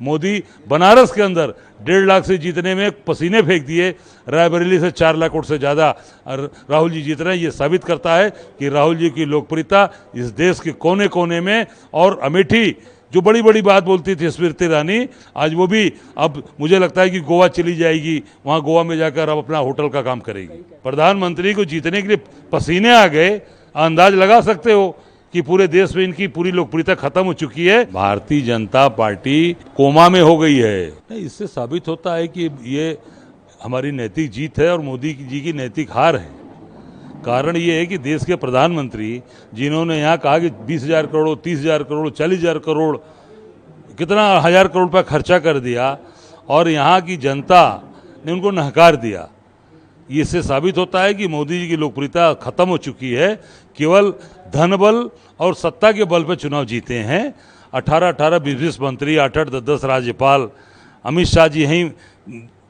मोदी बनारस के अंदर 1.5 लाख से जीतने में पसीने फेंक दिए, रायबरेली से 4 लाख वोट से ज़्यादा राहुल जी जीत रहे हैं। ये साबित करता है कि राहुल जी की लोकप्रियता इस देश के कोने कोने में, और अमेठी जो बड़ी बड़ी बात बोलती थी स्मृति ईरानी, आज वो भी अब मुझे लगता है कि गोवा चली जाएगी, वहाँ गोवा में जाकर अब अपना होटल का काम करेगी। प्रधानमंत्री को जीतने के लिए पसीने आ गए, अंदाज लगा सकते हो कि पूरे देश में इनकी पूरी लोकप्रियता खत्म हो चुकी है। भारतीय जनता पार्टी कोमा में हो गई है। इससे साबित होता है कि ये हमारी नैतिक जीत है और मोदी जी की नैतिक हार है। कारण ये है कि देश के प्रधानमंत्री जिन्होंने यहाँ कहा कि 20,000 करोड़, 30,000 करोड़, 40,000 करोड़, कितना 1,000 करोड़ रुपया खर्चा कर दिया और यहाँ की जनता ने उनको नहकार दिया। इससे साबित होता है कि मोदी जी की लोकप्रियता खत्म हो चुकी है। केवल धन बल और सत्ता के बल पर चुनाव जीते हैं। 18-18, 20-20 मंत्री, 8-8, 10-10 राज्यपाल, अमित शाह जी यहीं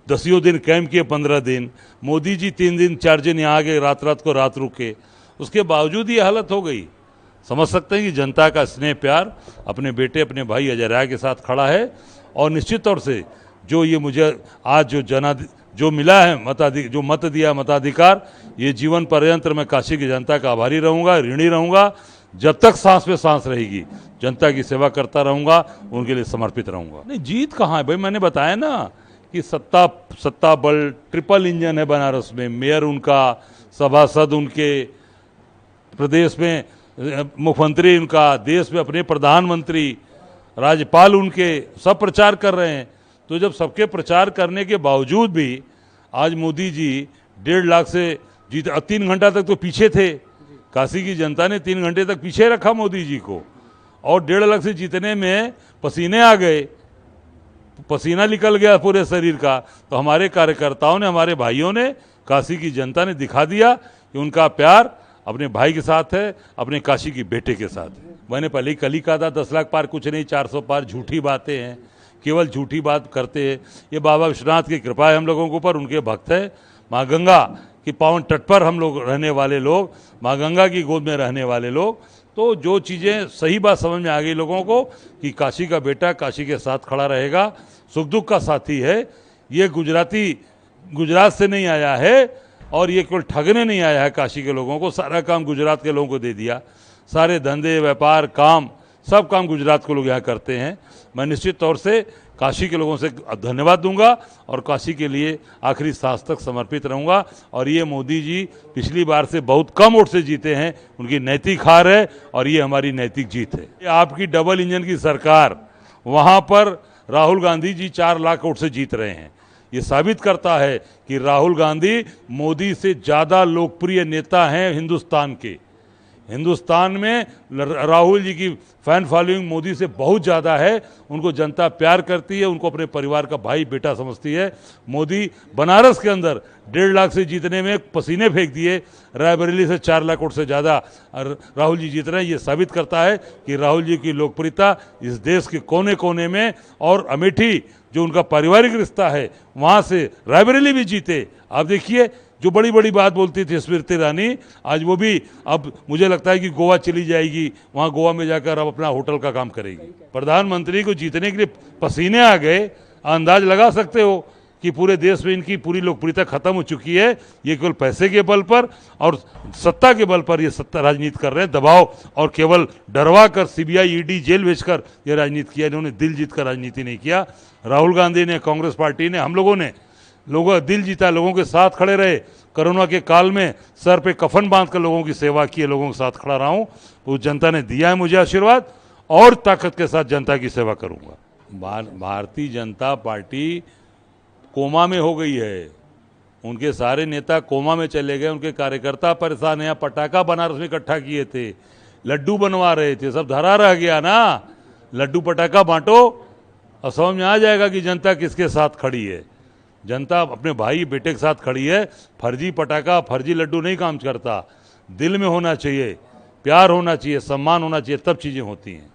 10 दिन कैंप किए, 15 दिन, मोदी जी 3 दिन 4 दिन यहाँ आ गए, रात को रात रुके, उसके बावजूद ये हालत हो गई। समझ सकते हैं कि जनता का स्नेह प्यार अपने बेटे अपने भाई अजय राय के साथ खड़ा है। और निश्चित तौर से जो ये मुझे आज जो मिला है जो मत दिया मताधिकार, ये जीवन पर्यंत मैं काशी की जनता का आभारी रहूँगा, ऋणी रहूँगा। जब तक सांस पे सांस रहेगी जनता की सेवा करता रहूँगा, उनके लिए समर्पित रहूँगा। नहीं, जीत कहाँ है भाई, मैंने बताया ना कि सत्ता बल ट्रिपल इंजन है बनारस में। मेयर उनका, सभासद उनके, प्रदेश में मुख्यमंत्री उनका, देश में अपने प्रधानमंत्री, राज्यपाल उनके, सब प्रचार कर रहे हैं। तो जब सबके प्रचार करने के बावजूद भी आज मोदी जी 1.5 लाख से जीत, 3 घंटा तक तो पीछे थे। काशी की जनता ने 3 घंटे तक पीछे रखा मोदी जी को, और 1.5 लाख से जीतने में पसीने आ गए, पसीना निकल गया पूरे शरीर का। तो हमारे कार्यकर्ताओं ने, हमारे भाइयों ने, काशी की जनता ने दिखा दिया कि उनका प्यार अपने भाई के साथ है, अपने काशी की बेटे के साथ है। मैंने पहले ही कल ही कहा था 10 लाख पार कुछ नहीं, 400 पार झूठी बातें हैं, केवल झूठी बात करते हैं। ये बाबा विश्वनाथ की कृपा है हम लोगों के ऊपर, उनके भक्त है। माँ गंगा की पावन तट पर हम लोग रहने वाले लोग, माँ गंगा की गोद में रहने वाले लोग, तो जो चीज़ें सही बात समझ में आ गई लोगों को कि काशी का बेटा काशी के साथ खड़ा रहेगा, सुख दुख का साथी है। ये गुजरात से नहीं आया है और ये केवल ठगने नहीं आया है काशी के लोगों को, सारा काम गुजरात के लोगों को दे दिया। सारे धंधे, व्यापार, काम, सब काम गुजरात के लोग यहाँ करते हैं। मैं निश्चित तौर से काशी के लोगों से धन्यवाद दूंगा और काशी के लिए आखिरी सांस तक समर्पित रहूंगा। और ये मोदी जी पिछली बार से बहुत कम वोट से जीते हैं, उनकी नैतिक हार है और ये हमारी नैतिक जीत है। आपकी डबल इंजन की सरकार, वहाँ पर राहुल गांधी जी 4 लाख वोट से जीत रहे हैं। ये साबित करता है कि राहुल गांधी मोदी से ज़्यादा लोकप्रिय नेता हैं हिंदुस्तान के। हिंदुस्तान में राहुल जी की फैन फॉलोइंग मोदी से बहुत ज़्यादा है। उनको जनता प्यार करती है, उनको अपने परिवार का भाई बेटा समझती है। मोदी बनारस के अंदर 1.5 लाख से जीतने में पसीने फेंक दिए, रायबरेली से 4 लाख वोट से ज़्यादा राहुल जी जीत रहे हैं। ये साबित करता है कि राहुल जी की लोकप्रियता इस देश के कोने कोने में, और अमेठी जो उनका पारिवारिक रिश्ता है, वहाँ से रायबरेली भी जीते। आप देखिए जो बड़ी बड़ी बात बोलती थी स्मृति ईरानी, आज वो भी अब मुझे लगता है कि गोवा चली जाएगी, वहाँ गोवा में जाकर अब अपना होटल का काम करेगी। प्रधानमंत्री को जीतने के लिए पसीने आ गए, अंदाज लगा सकते हो कि पूरे देश में इनकी पूरी लोकप्रियता खत्म हो चुकी है। ये केवल पैसे के बल पर और सत्ता के बल पर ये सत्ता राजनीति कर रहे हैं, दबाव और केवल डरवा कर, सीबीआई ईडी जेल भेजकर ये राजनीति किया। इन्होंने दिल जीत कर राजनीति नहीं किया। राहुल गांधी ने, कांग्रेस पार्टी ने, हम लोगों ने दिल जीता, लोगों के साथ खड़े रहे। कोरोना के काल में सर पे कफन बांधकर लोगों की सेवा की है, लोगों के साथ खड़ा रहा हूँ। तो जनता ने दिया है मुझे आशीर्वाद, और ताकत के साथ जनता की सेवा करूँगा। भारतीय जनता पार्टी कोमा में हो गई है। उनके सारे नेता कोमा में चले गए, उनके कार्यकर्ता परेशान हैं। पटाखा बनारस में इकट्ठा किए थे, लड्डू बनवा रहे थे, सब धरा रह गया ना। लड्डू पटाखा बांटो और समझ में आ जाएगा कि जनता किसके साथ खड़ी है। जनता अपने भाई बेटे के साथ खड़ी है। फर्जी पटाखा, फर्जी लड्डू नहीं काम करता। दिल में होना चाहिए, प्यार होना चाहिए, सम्मान होना चाहिए, तब चीज़ें होती हैं।